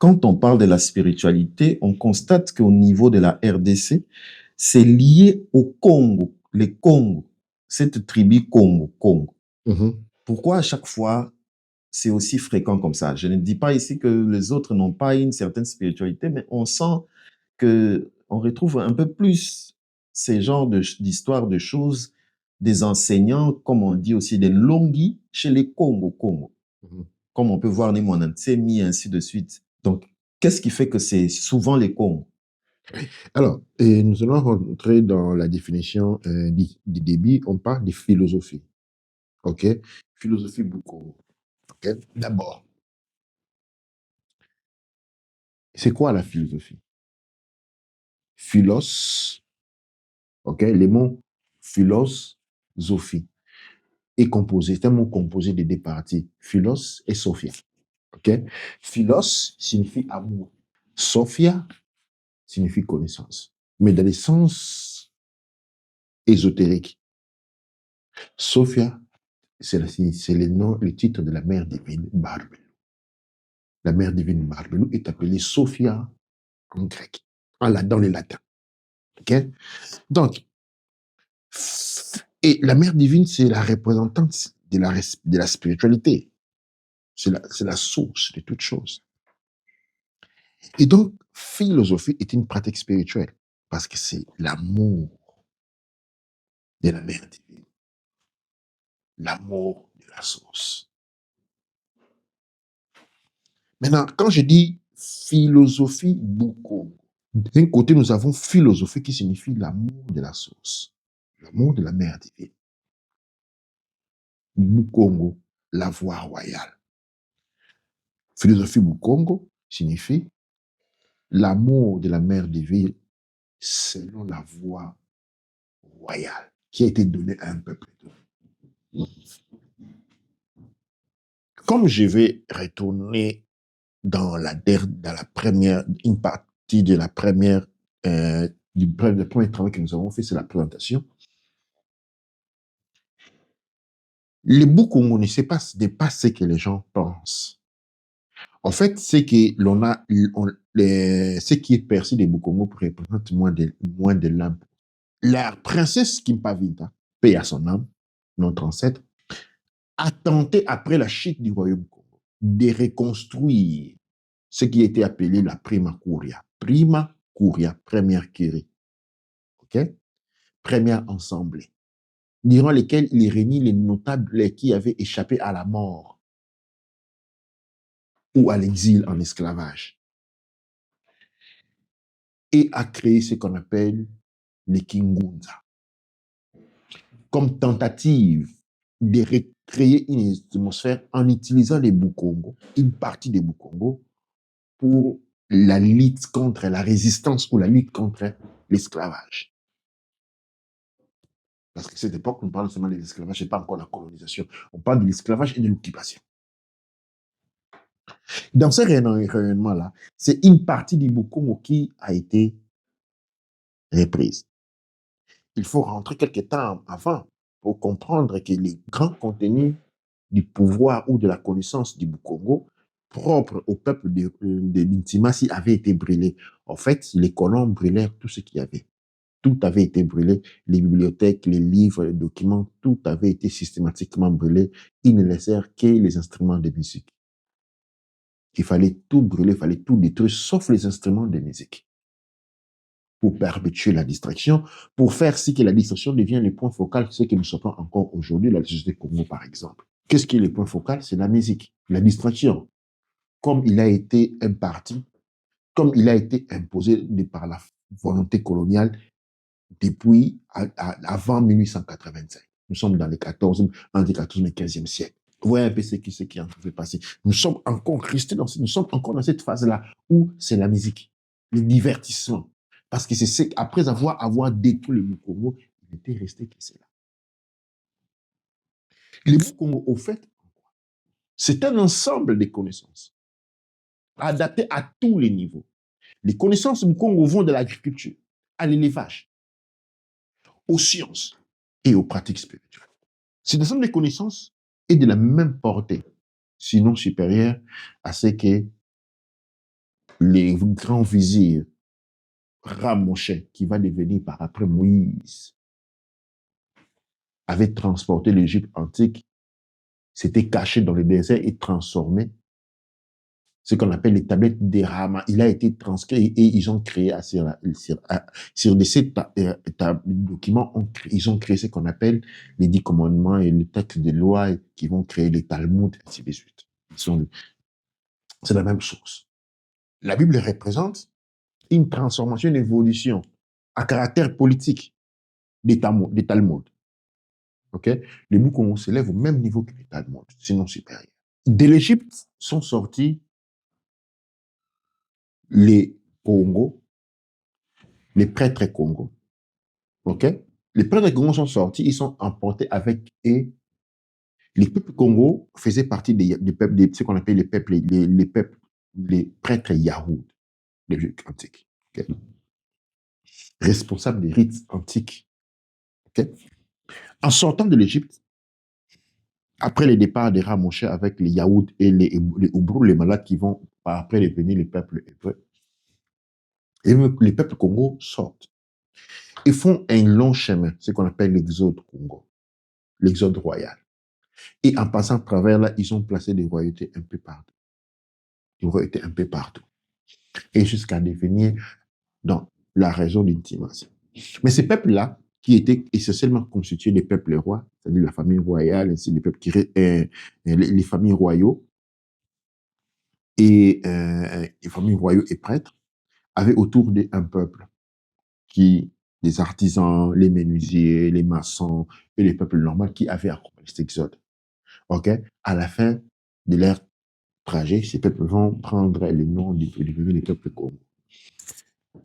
quand on parle de la spiritualité, on constate qu'au niveau de la RDC, c'est lié au Congo, les Congos, cette tribu Congo. Mhm. Pourquoi à chaque fois c'est aussi fréquent comme ça? Je ne dis pas ici que les autres n'ont pas une certaine spiritualité, mais on sent que on retrouve un peu plus ces genres d'histoires, de choses, des enseignants, comme on dit aussi, des longis chez les Congo. Mhm. Comme on peut voir les Monantsemi, et ainsi de suite. Donc, qu'est-ce qui fait que c'est souvent les Congos? Alors, nous allons rentrer dans la définition du débit. On parle de philosophie. OK? Philosophie beaucoup. OK? D'abord, c'est quoi la philosophie? Philos, OK? Les mots philosophie est composé, c'est un mot composé de deux parties, philos et sophia. OK? Philos signifie amour. Sophia signifie connaissance. Mais dans les sens ésotériques, Sophia, c'est le nom, le titre de la mère divine Barbelou. La mère divine Barbelou est appelée Sophia en grec, dans les latins. OK? Donc, et la mère divine, c'est la représentante de la spiritualité. C'est la source de toute chose. Et donc, philosophie est une pratique spirituelle parce que c'est l'amour de la mère divine, l'amour de la source. Maintenant, quand je dis philosophie beaucoup, d'un côté, nous avons philosophie qui signifie l'amour de la source, l'amour de la mère divine. Bukongo, la voie royale. Philosophie Bukongo signifie l'amour de la mère divine selon la voie royale qui a été donnée à un peuple. Comme je vais retourner dans la première, une partie de la première, le premier travail que nous avons fait, c'est la présentation. Les Bukongo n'est pas ce que les gens pensent. En fait, c'est que ce qui est perçu des Bukongo représente moins de l'âme. La princesse Kimpavita, paix à son âme, notre ancêtre, a tenté, après la chute du royaume Congo, de reconstruire ce qui était appelé la Prima Curia. Prima Curia, première curie. OK? Première assemblée. Durant lesquelles il réunit les notables qui avaient échappé à la mort ou à l'exil en esclavage. Et a créé ce qu'on appelle les Kingunza. Comme tentative de recréer une atmosphère en utilisant les Bukongo, une partie des Bukongo, pour la lutte contre la résistance ou la lutte contre l'esclavage. Parce que cette époque, on parle seulement de l'esclavage, ce n'est pas encore la colonisation. On parle de l'esclavage et de l'occupation. Dans ce rayonnement-là, c'est une partie du Bukongo qui a été reprise. Il faut rentrer quelques temps avant pour comprendre que les grands contenus du pouvoir ou de la connaissance du Bukongo, propre au peuple de l'Intimatie, avaient été brûlés. En fait, les colons brûlèrent tout ce qu'il y avait. Tout avait été brûlé. Les bibliothèques, les livres, les documents, tout avait été systématiquement brûlé. Ils ne laissèrent que les instruments de musique. Il fallait tout brûler, il fallait tout détruire, sauf les instruments de musique, pour perpétuer la distraction, pour faire si que la distraction devient le point focal, ce que nous sommes encore aujourd'hui dans la société Congo, par exemple. Qu'est-ce qui est le point focal? C'est la musique, la distraction. Comme il a été imparti, comme il a été imposé par la volonté coloniale depuis avant 1885. Nous sommes dans les 14e, entre le 14e et 15e siècle. Vous voyez un peu ce qui est en train de passer. Nous sommes encore restés nous sommes encore dans cette phase-là où c'est la musique, le divertissement. Parce que c'est après avoir détruit le Bukongo, il était resté que c'est là. Le Bukongo, au fait, c'est un ensemble de connaissances adaptées à tous les niveaux. Les connaissances du Congo vont de l'agriculture à l'élevage, aux sciences et aux pratiques spirituelles. Cet ensemble de connaissances est de la même portée, sinon supérieure à ce que les grands vizirs, Ramoshet, qui va devenir par après Moïse, avait transporté l'Égypte antique, s'était caché dans le désert et transformé ce qu'on appelle les tablettes des Rama. Il a été transcrit et ils ont créé sur ces documents, ils ont créé ce qu'on appelle les 10 commandements et les textes de loi qui vont créer les Talmuds, ainsi de suite. C'est la même chose. La Bible représente une transformation, une évolution à caractère politique des Talmuds. Okay? Les Boukoumou s'élèvent au même niveau que les Talmuds, sinon supérieur. De l'Égypte sont sortis les Congos, les prêtres Congos. OK? Les prêtres Congos sont sortis, ils sont emportés avec eux. Les peuples Congos faisaient partie des peuples, ce qu'on appelle les prêtres Yahoud, les juifs antiques. Okay? Responsables des rites antiques. Okay? En sortant de l'Égypte, après le départ des Ramoshet avec les Yahoud et les Oubrou, les malades qui vont après devenir les peuples hébreux, et les peuples Congos sortent. Ils font un long chemin, ce qu'on appelle l'exode Congo, l'exode royal. Et en passant à travers là, ils ont placé des royautés un peu partout. Des royautés un peu partout. Et jusqu'à devenir dans la région d'intimation. Mais ces peuples-là, qui étaient essentiellement constitués des peuples rois, c'est-à-dire la famille royale, ainsi les peuples les familles royaux et les familles royaux et prêtres, avaient autour d'eux un peuple des artisans, les menuisiers, les maçons et les peuples normaux qui avaient accompagné cet exode. OK? À la fin de leur trajet, ces peuples vont prendre le nom de devenir les peuples Congo.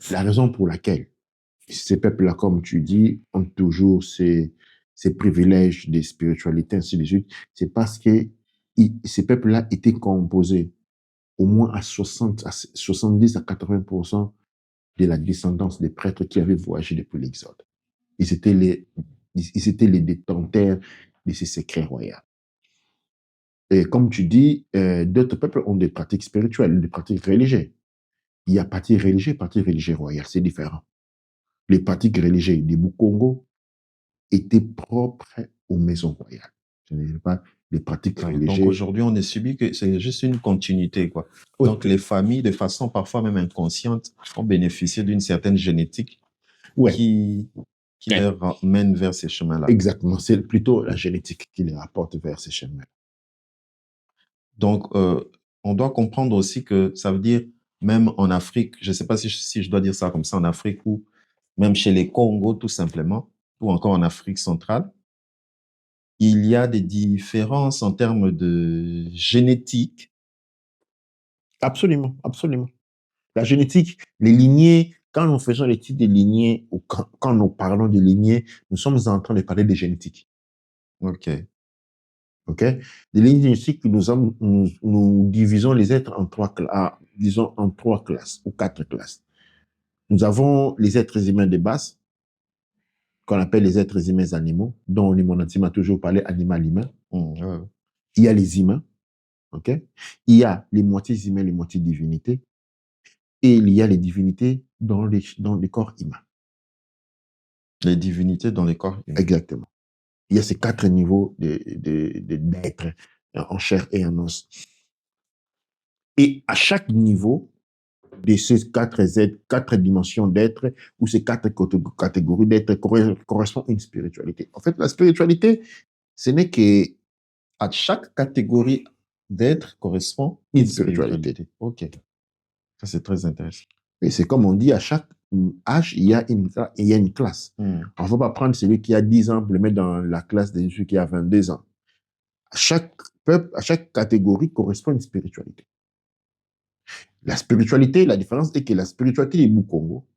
La raison pour laquelle ces peuples-là, comme tu dis, ont toujours ces privilèges de spiritualité, ainsi de suite, c'est parce que ces peuples-là étaient composés au moins à 70 à 80% de la descendance des prêtres qui avaient voyagé depuis l'Exode. Ils étaient les détenteurs de ces secrets royaux. Et comme tu dis, d'autres peuples ont des pratiques spirituelles, des pratiques religieuses. Il y a partie religieuse royale, c'est différent. Les pratiques religieuses des Boukongo étaient propres aux maisons royales. Ce n'est pas les pratiques religieuses. Donc aujourd'hui, on est subi que c'est juste une continuité, quoi. Oui. Donc les familles, de façon parfois même inconsciente, ont bénéficié d'une certaine génétique qui leur mène vers ces chemins-là. Exactement, c'est plutôt la génétique qui les rapporte vers ces chemins. Donc, on doit comprendre aussi que ça veut dire, même en Afrique, je ne sais pas si je dois dire ça comme ça, en Afrique ou même chez les Congos tout simplement, ou encore en Afrique centrale, il y a des différences en termes de génétique. Absolument, absolument. La génétique, les lignées, quand nous faisons l'étude des lignées, ou quand nous parlons de lignées, nous sommes en train de parler de génétique. OK. OK? Des lignes génétiques, nous divisons les êtres en disons en 3 classes ou 4 classes. Nous avons les êtres humains de base, qu'on appelle les êtres humains animaux, dont mon intime a toujours parlé animal-humain. Il y a les humains, OK? Il y a les moitiés humains, les moitiés divinités, et il y a les divinités dans les corps humains. Les divinités dans les corps humains. Exactement. Il y a ces 4 niveaux d'êtres en chair et en os. Et à chaque niveau de ces 4 dimensions d'être ou ces 4 catégories d'être correspond à une spiritualité. En fait, la spiritualité, ce n'est que à chaque catégorie d'être correspond une spiritualité. OK. Ça, c'est très intéressant. Et c'est comme on dit, à chaque âge, il y a une classe. On ne va pas prendre celui qui a 10 ans pour le mettre dans la classe de celui qui a 22 ans. À chaque peuple, à chaque catégorie correspond une spiritualité. La spiritualité, la différence est que la spiritualité des Boukongo,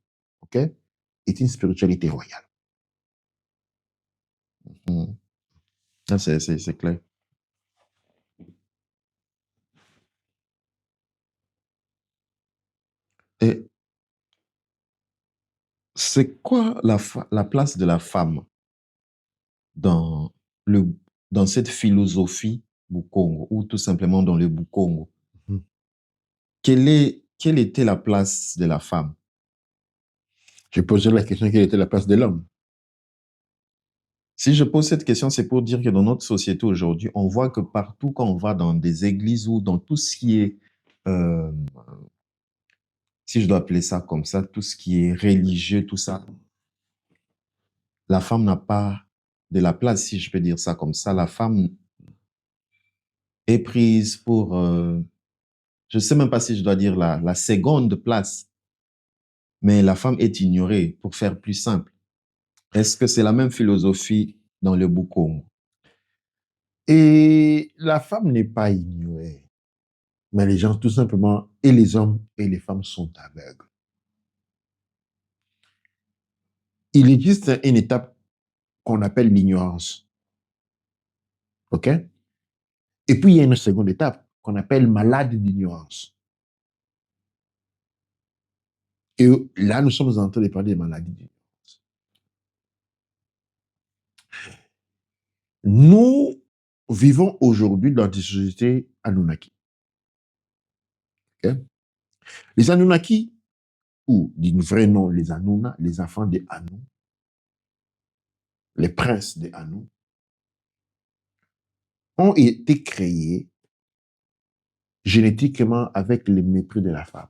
OK, est une spiritualité royale. Ça, c'est clair. Et c'est quoi la place de la femme dans cette philosophie Boukongo ou tout simplement dans le Boukongo? Quelle est quelle était la place de la femme? Je posais la question, quelle était la place de l'homme? Si je pose cette question, c'est pour dire que dans notre société aujourd'hui, on voit que partout quand on va dans des églises ou dans tout ce qui est, euh, si je dois appeler ça comme ça, tout ce qui est religieux, tout ça, la femme n'a pas de la place, si je peux dire ça comme ça. La femme est prise pour, je ne sais même pas si je dois dire la seconde place, mais la femme est ignorée, pour faire plus simple. Est-ce que c'est la même philosophie dans le Bukongo? Et la femme n'est pas ignorée, mais les gens, tout simplement, et les hommes et les femmes sont aveugles. Il existe une étape qu'on appelle l'ignorance. OK? Et puis, il y a une seconde étape qu'on appelle malade d'ignorance. Et là, nous sommes en train de parler de maladie d'ignorance. Nous vivons aujourd'hui dans des sociétés Anunnaki. OK? Les Anunnaki, ou d'un vrai nom, les Anuna, les enfants des Anu, les princes des Anu, ont été créés génétiquement avec le mépris de la femme.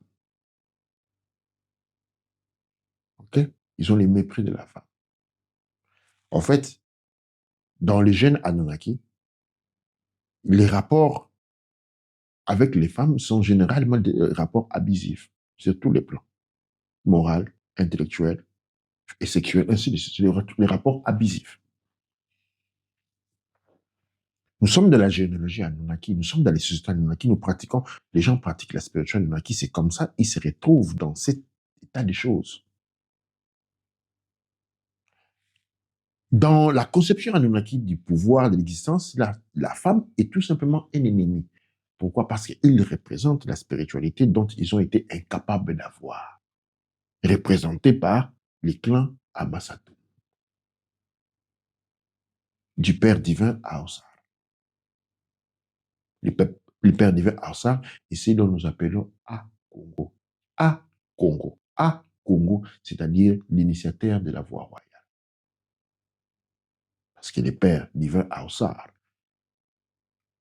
OK? Ils ont le mépris de la femme. En fait, dans les gènes Anunnaki, les rapports avec les femmes sont généralement des rapports abusifs sur tous les plans, moral, intellectuel et sexuel, ainsi de suite, les rapports abusifs. Nous sommes de la généalogie Anunnaki, nous sommes dans les sociétés Anunnaki, les gens pratiquent la spiritualité Anunnaki, c'est comme ça, ils se retrouvent dans cet état de choses. Dans la conception Anunnaki du pouvoir, de l'existence, la femme est tout simplement un ennemi. Pourquoi? Parce qu'ils représentent la spiritualité dont ils ont été incapables d'avoir, représentée par les clans Amasato, du Père divin Aosar. Le Père divin Aosar, et c'est dont nous appelons A-Congo. A-Congo. A-Congo, c'est-à-dire l'initiateur de la voie royale. Parce que le Père divin Aosar,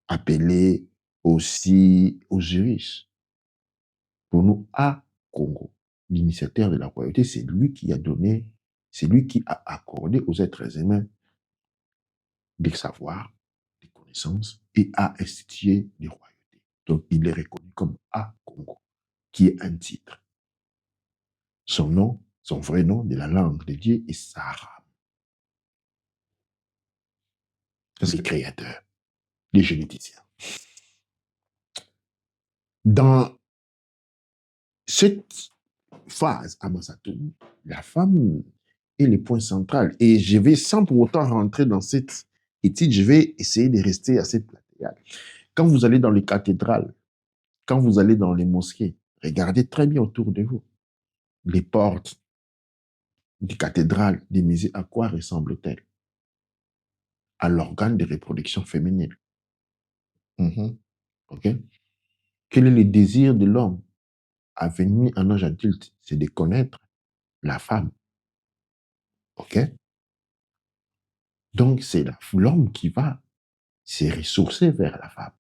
appelé aussi Osiris, pour nous, A-Congo, l'initiateur de la royauté, c'est lui qui a donné, c'est lui qui a accordé aux êtres humains des savoirs, des connaissances et a institué des royautés. Donc, il est reconnu comme A-Congo, qui est un titre. Son nom, son vrai nom de la langue de Dieu est Sahara. C'est le créateur, les généticiens. Dans cette phase à Massatoum, la femme est le point central. Et je vais, sans pour autant rentrer dans cette étude, je vais essayer de rester à cette latérale. Quand vous allez dans les cathédrales, quand vous allez dans les mosquées, regardez très bien autour de vous. Les portes des cathédrales, des musées, à quoi ressemblent-elles? À l'organe de reproduction féminine. OK? Quel est le désir de l'homme à venir en âge adulte? C'est de connaître la femme. OK? Donc, c'est l'homme qui va se ressourcer vers la femme.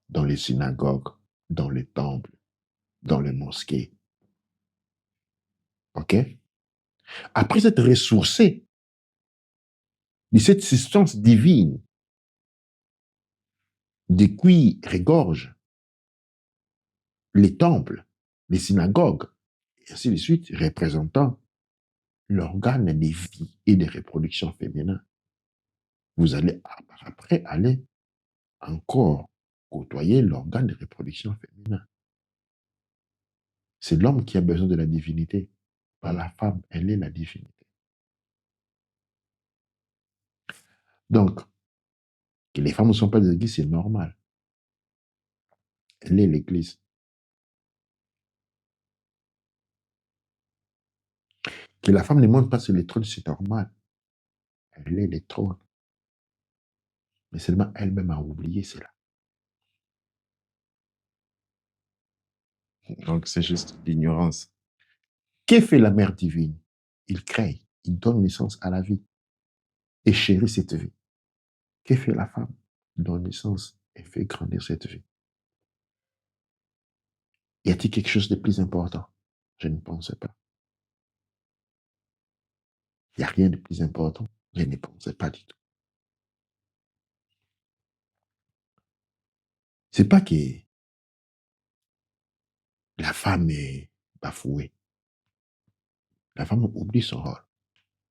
Dans les synagogues, dans les temples, dans les mosquées. OK? Après s'être ressourcé de cette substance divine, de qui regorge les temples, les synagogues, et ainsi de suite, représentant l'organe de vie et de reproduction féminin. Vous allez après aller encore côtoyer l'organe de reproduction féminin. C'est l'homme qui a besoin de la divinité, pas la femme, elle est la divinité. Donc, que les femmes ne sont pas des églises, c'est normal. Elle est l'église. Que la femme ne monte pas sur les trônes, c'est normal. Elle est les trônes. Mais seulement elle-même a oublié cela. Donc, c'est juste l'ignorance. Que fait la mère divine? Il crée, il donne naissance à la vie et chérit cette vie. Que fait la femme? Il donne naissance et fait grandir cette vie. Y a-t-il quelque chose de plus important? Je ne pense pas. Il n'y a rien de plus important. Je ne pensais pas du tout. C'est pas que la femme est bafouée. La femme oublie son rôle.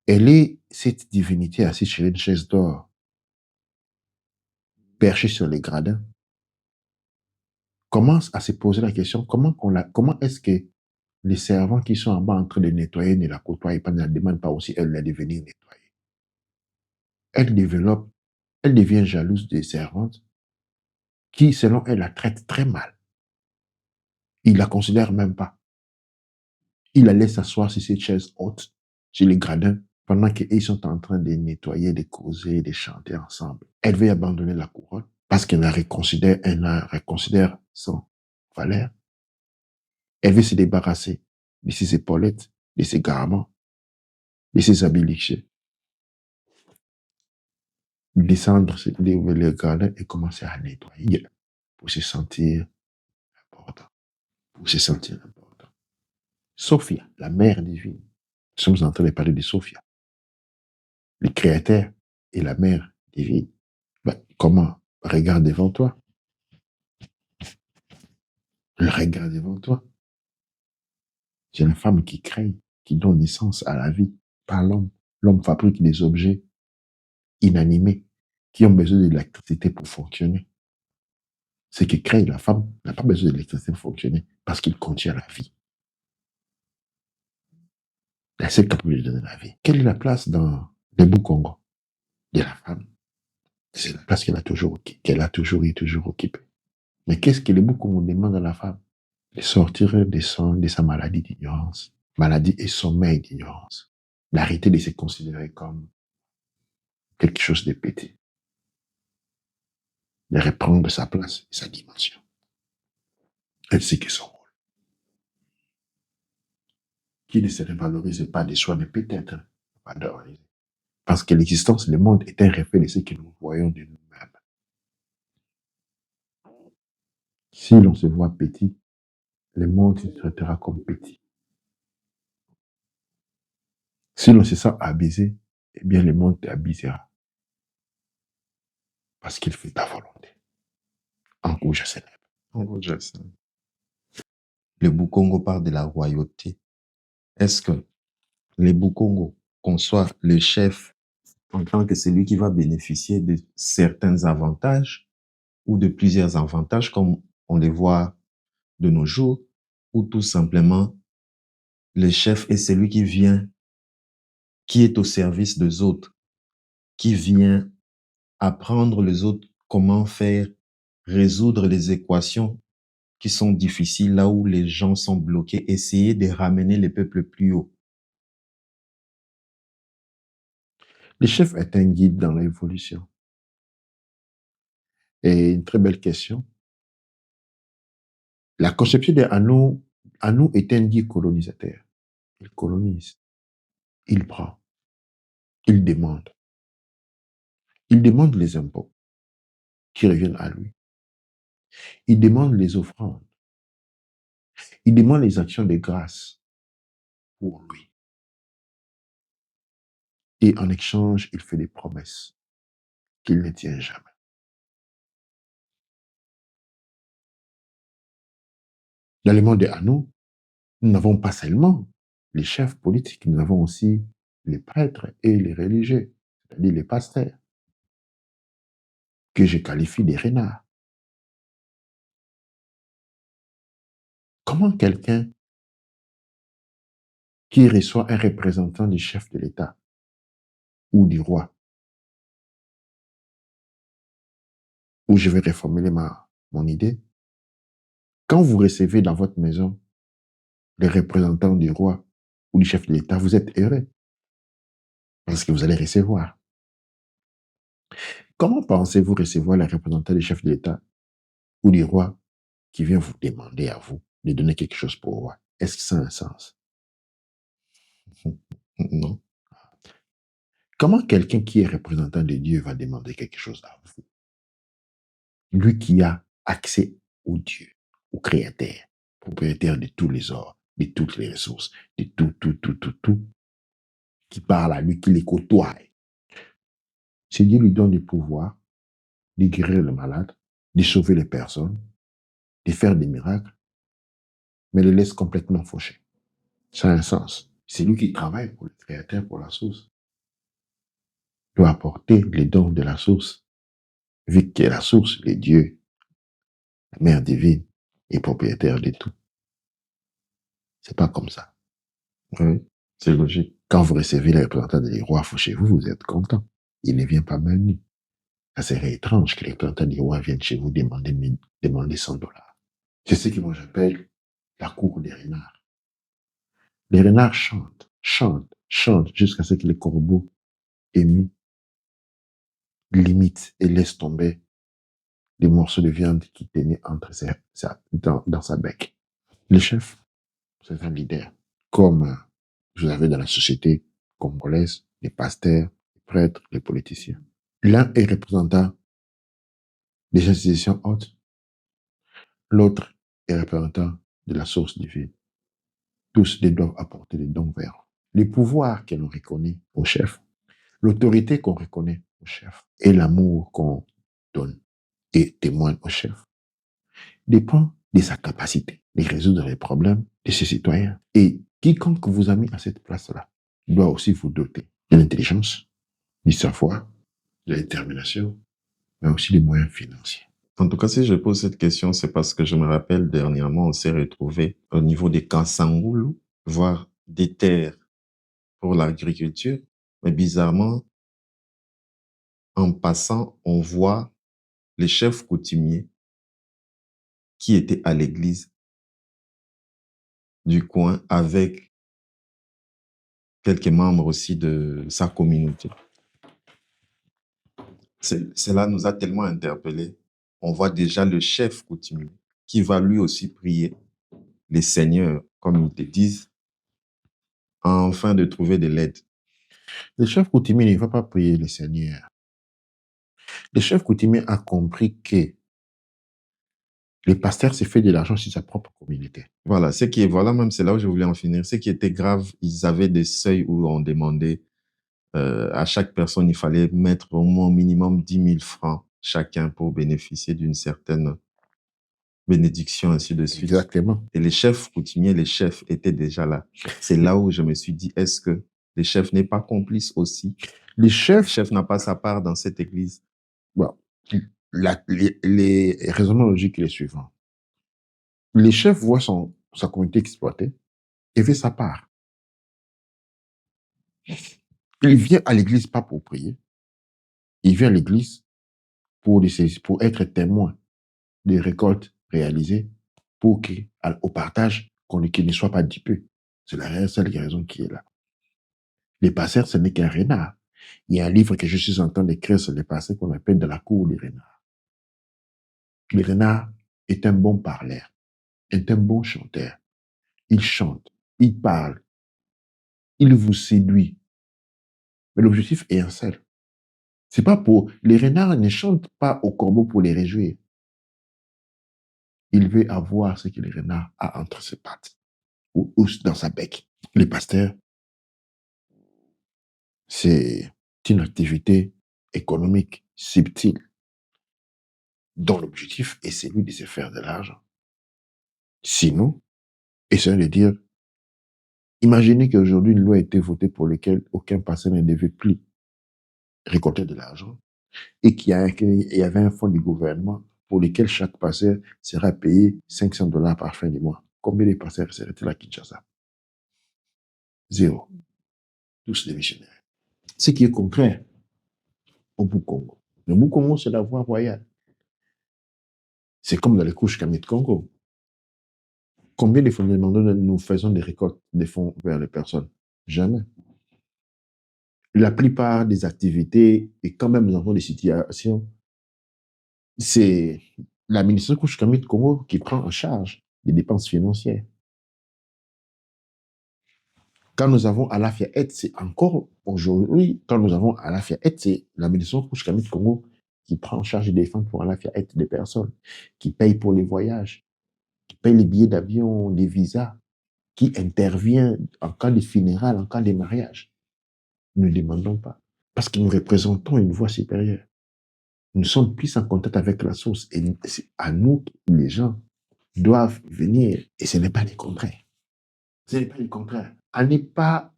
Elle est cette divinité assise sur une chaise d'or, perchée sur les gradins. Commence à se poser la question comment est-ce que les servants qui sont en bas en train de nettoyer ne la côtoient pas, ne la demandent pas aussi elle de venir nettoyer. Elle développe, elle devient jalouse des servantes qui, selon elle, la traitent très mal. Il la considère même pas. Il la laisse s'asseoir sur cette chaise haute, sur les gradins, pendant qu'ils sont en train de nettoyer, de causer, de chanter ensemble. Elle veut abandonner la couronne parce elle la reconsidère sans valeur. Elle veut se débarrasser de ses épaulettes, de ses garments, de ses habits lichés. Descendre les gradins et commencer à nettoyer pour se sentir important. Pour se sentir important. Sophia, la mère divine. Nous sommes en train de parler de Sophia, le créateur et la mère divine. Ben, comment? Regarde devant toi. Le regard devant toi. C'est la femme qui crée, qui donne naissance à la vie par l'homme. L'homme fabrique des objets inanimés qui ont besoin de l'électricité pour fonctionner. Ce qui crée la femme n'a pas besoin d'électricité pour fonctionner parce qu'il contient la vie. La seule capable de donner la vie. Quelle est la place dans le Congo de la femme? C'est la place qu'elle a toujours et toujours occupée. Mais qu'est-ce que le Congo demande à la femme? De sortir de sa maladie d'ignorance, maladie et sommeil d'ignorance. D'arrêter de se considérer comme quelque chose de petit. De reprendre sa place et sa dimension. Elle sait que son rôle. Qui ne se revalorise pas de soi, mais peut-être pas d'organiser. Parce que l'existence, le monde est un reflet de ce que nous voyons de nous-mêmes. Si l'on se voit petit, le monde se traitera comme petit. Si l'on se sent abusé, eh bien le monde t'abusera. Parce qu'il fait ta volonté. En rouge, c'est Le Bukongo parle de la royauté. Est-ce que le Bukongo conçoit le chef en tant que celui qui va bénéficier de certains avantages ou de plusieurs avantages comme on les voit de nos jours, ou tout simplement le chef est celui qui est au service des autres, qui vient apprendre les autres comment faire, résoudre les équations qui sont difficiles là où les gens sont bloqués, essayer de ramener les peuples plus haut. Le chef est un guide dans l'évolution. Et une très belle question. La conception de Anou est un guide colonisateur. Il colonise. Il prend. Il demande. Il demande les impôts qui reviennent à lui. Il demande les offrandes. Il demande les actions de grâce pour lui. Et en échange, il fait des promesses qu'il ne tient jamais. Dans le monde de Anou, nous n'avons pas seulement les chefs politiques, nous avons aussi les prêtres et les religieux, c'est-à-dire les pasteurs, que je qualifie de renards. Comment quelqu'un qui reçoit un représentant du chef de l'État ou du roi, ou je vais reformuler mon idée, quand vous recevez dans votre maison le représentant du roi ou du chef de l'État, vous êtes heureux parce que vous allez recevoir. Comment pensez-vous recevoir le représentant du chef de l'État ou du roi qui vient vous demander à vous de donner quelque chose pour voir. Est-ce que ça a un sens? Non. Comment quelqu'un qui est représentant de Dieu va demander quelque chose à vous? Lui qui a accès au Dieu, au Créateur, propriétaire de tous les ors, de toutes les ressources, de tout, qui parle à lui, qui les côtoie. Si Dieu lui donne le pouvoir de guérir le malade, de sauver les personnes, de faire des miracles, mais le laisse complètement fauché. Ça a un sens. C'est lui qui travaille pour le Créateur, pour la source. Il doit apporter les dons de la source, vu que la source, le Dieu, la mère divine, est propriétaire de tout. C'est pas comme ça. Oui, c'est logique. Quand vous recevez les représentants des rois chez vous, vous êtes content. Il ne vient pas mal nu. Ça serait étrange que les représentants des rois viennent chez vous demander $100. C'est ce que moi j'appelle la cour des renards. Les renards chantent jusqu'à ce que les corbeaux émus limitent et laissent tomber les morceaux de viande qui tenaient dans sa bec. Le chef, c'est un leader. Comme vous avez dans la société congolaise, les pasteurs, les prêtres, les politiciens. L'un est représentant des institutions hautes, l'autre est représentant de la source divine. Tous les doivent apporter des dons vers le pouvoir que l'on reconnaît au chef, l'autorité qu'on reconnaît au chef et l'amour qu'on donne et témoigne au chef dépend de sa capacité de résoudre les problèmes de ses citoyens. Et quiconque vous a mis à cette place-là doit aussi vous doter de l'intelligence, du savoir, de la détermination, mais aussi des moyens financiers. En tout cas, si je pose cette question, c'est parce que je me rappelle dernièrement, on s'est retrouvé au niveau des Kansangoulou, voire des terres pour l'agriculture. Mais bizarrement, en passant, on voit les chefs coutumiers qui étaient à l'église du coin avec quelques membres aussi de sa communauté. Cela nous a tellement interpellés. On voit déjà le chef coutumier qui va lui aussi prier les seigneurs, comme ils te disent, afin de trouver de l'aide. Le chef coutumier ne va pas prier les seigneurs. Le chef coutumier a compris que le pasteur s'est fait de l'argent sur sa propre communauté. Voilà, voilà même, c'est là où je voulais en finir. Ce qui était grave, ils avaient des seuils où on demandait à chaque personne, il fallait mettre au moins au minimum 10 000 francs chacun pour bénéficier d'une certaine bénédiction, ainsi de suite. Exactement. Et les chefs coutumiers, les chefs étaient déjà là. C'est là où je me suis dit, est-ce que les chefs n'est pas complice aussi? Les Le chefs, chef n'a pas sa part dans cette église. bon, les raisonnements logiques est le suivant. Les chefs voient sa communauté exploitée et fait sa part. Il vient à l'église pas pour prier. Il vient à l'église pour être témoin des récoltes réalisées pour qu'au partage, qu'il ne soit pas dupé. C'est la seule raison qui est là. Les pasteurs, ce n'est qu'un renard. Il y a un livre que je suis en train d'écrire sur les pasteurs qu'on appelle de la cour des renards. Le renard est un bon parleur, est un bon chanteur. Il chante, il parle, il vous séduit. Mais l'objectif est un seul. C'est pas pour... Les renards ne chantent pas aux corbeaux pour les réjouir. Il veut avoir ce que le renard a entre ses pattes ou dans sa bec. Les pasteurs, c'est une activité économique subtile dont l'objectif est celui de se faire de l'argent. Sinon, essayons de dire, imaginez qu'aujourd'hui une loi a été votée pour laquelle aucun pasteur ne devait plus récolter de l'argent et qu'il y avait un fonds du gouvernement pour lequel chaque pasteur sera payé $500 par fin du mois. Combien de pasteurs seraient-ils à Kinshasa? Zéro. Tous des missionnaires. Ce qui est contraire au Boukongo. Le Boukongo, c'est la voie royale. C'est comme dans les couches Kamit Congo. Combien de fondements nous faisons des récoltes des fonds vers les personnes? Jamais. La plupart des activités, et quand même nous avons des situations, c'est l'administration couche Kamit Congo qui prend en charge des dépenses financières. Quand nous avons Alafia Aid, c'est encore aujourd'hui, quand nous avons Alafia Aid, c'est la médecine Kouchkamit Congo qui prend en charge des fonds pour Alafia Aid des personnes, qui paye pour les voyages, qui paye les billets d'avion, les visas, qui intervient en cas de funérailles, en cas de mariage. Nous ne demandons pas. Parce que nous représentons une voix supérieure. Nous sommes plus en contact avec la source. Et c'est à nous, les gens, doivent venir. Et ce n'est pas le contraire. Ce n'est pas le contraire. À ne pas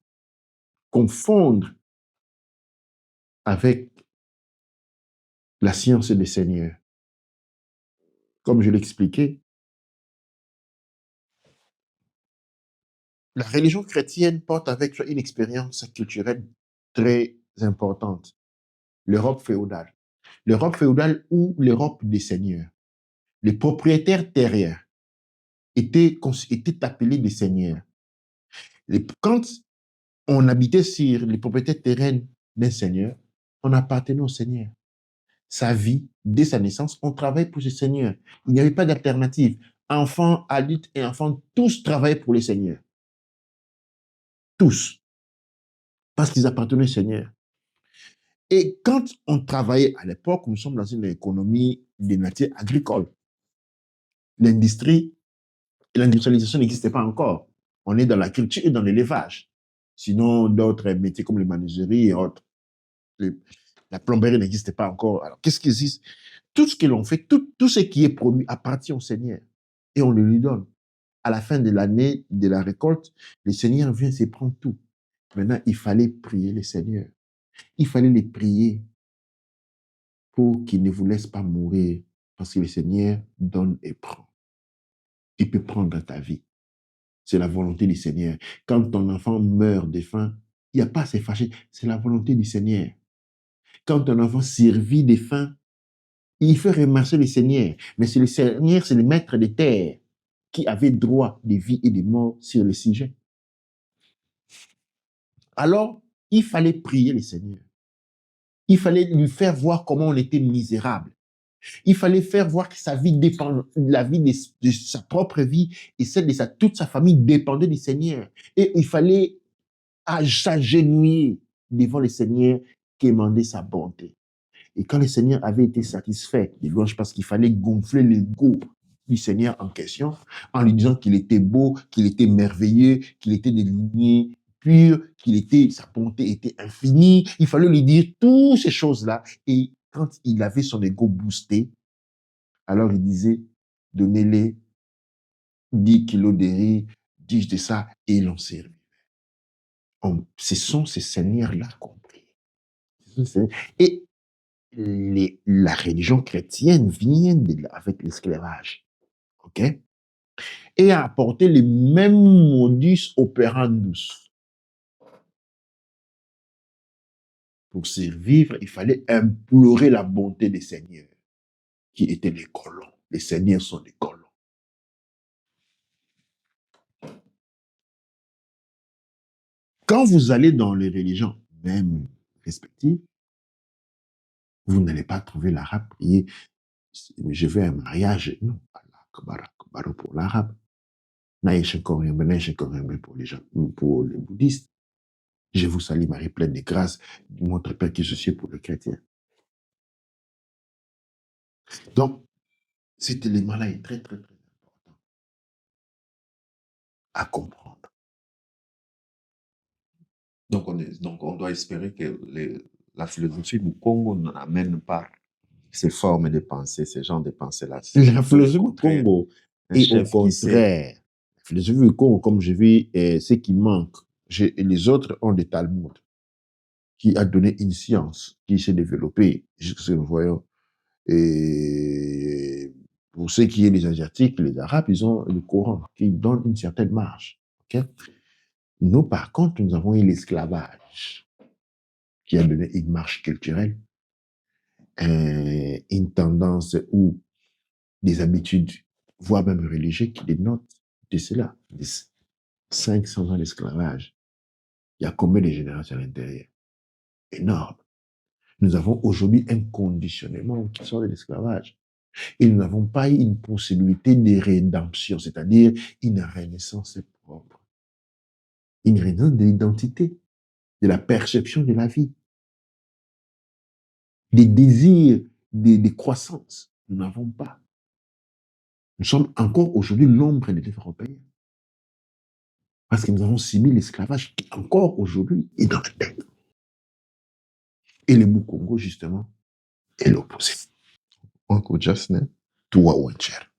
confondre avec la science des seigneurs. Comme je l'expliquais, la religion chrétienne porte avec soi une expérience culturelle très importante. L'Europe féodale. L'Europe féodale ou l'Europe des seigneurs. Les propriétaires terriens étaient appelés des seigneurs. Quand on habitait sur les propriétés terraines d'un seigneur, on appartenait au seigneur. Sa vie, dès sa naissance, on travaillait pour ce seigneur. Il n'y avait pas d'alternative. Enfants, adultes et enfants, tous travaillaient pour les seigneurs. Tous. Parce qu'ils appartenaient au seigneur. Et quand on travaillait à l'époque, nous sommes dans une économie de nature agricole. L'industrialisation n'existait pas encore. On est dans la culture et dans l'élevage. Sinon, d'autres métiers comme les menuiseries et autres, la plomberie n'existait pas encore. Alors, qu'est-ce qui existe? Tout ce que l'on fait, tout ce qui est produit appartient au Seigneur. Et on le lui donne. À la fin de l'année, de la récolte, le Seigneur vient se prendre tout. Maintenant, il fallait prier le Seigneur. Il fallait les prier pour qu'il ne vous laisse pas mourir. Parce que le Seigneur donne et prend. Il peut prendre ta vie. C'est la volonté du Seigneur. Quand ton enfant meurt de faim, il n'y a pas à se fâcher. C'est la volonté du Seigneur. Quand ton enfant survit de faim, il fait remercier le Seigneur. Mais c'est le Seigneur, c'est le maître des terres qui avait droit de vie et de mort sur le sujet. Alors, il fallait prier le Seigneur. Il fallait lui faire voir comment on était misérable. Il fallait faire voir que sa vie dépend, la vie de sa propre vie et celle de toute sa famille dépendait du Seigneur. Et il fallait s'agenouiller devant le Seigneur, quémander sa bonté. Et quand le Seigneur avait été satisfait des louanges, parce qu'il fallait gonfler l'ego du Seigneur en question, en lui disant qu'il était beau, qu'il était merveilleux, qu'il était de lignée pure, sa bonté était infinie. Il fallait lui dire toutes ces choses-là. Et quand il avait son ego boosté, alors il disait, donnez-les 10 kilos de riz, 10 de ça, et ils l'ont servi. Ce sont ces seigneurs-là compris. Et la religion chrétienne vient avec l'esclavage, ok? Et a apporté le même modus operandus. Pour survivre, il fallait implorer la bonté des seigneurs, qui étaient les colons. Les seigneurs sont des colons. Quand vous allez dans les religions, même respectives, vous n'allez pas trouver l'arabe prier. Je veux un mariage. Non, pour l'arabe. Pour les gens, pour les bouddhistes. Je vous salue, Marie, pleine de grâce, du montre Père que je suis pour le chrétien. Donc, cet élément-là est très, très, très important à comprendre. Donc, on doit espérer que la philosophie du Congo n'amène pas ces formes de pensée, ces genres de pensées-là. La philosophie du Congo est au contraire. La philosophie du Congo, comme je vis, ce qui manque. Les autres ont des Talmuds qui a donné une science qui s'est développée jusqu'à ce que nous voyons. Et pour ce qui est des Asiatiques, les Arabes, ils ont le Coran qui donne une certaine marge. Okay? Nous, par contre, nous avons eu l'esclavage qui a donné une marche culturelle, une tendance ou des habitudes, voire même religieuses, qui dénotent de cela. 500 ans d'esclavage. Il y a combien de générations à l'intérieur? Énorme. Nous avons aujourd'hui un conditionnement qui sort de l'esclavage. Et nous n'avons pas eu une possibilité de rédemption, c'est-à-dire une renaissance propre, une renaissance de l'identité, de la perception de la vie, des désirs, des croissances. Nous n'avons pas. Nous sommes encore aujourd'hui l'ombre des Européens. Parce que nous avons subi l'esclavage qui encore aujourd'hui est dans la tête. Et le Congo, justement, est l'opposé. Uncle Justin, toi, Wencher.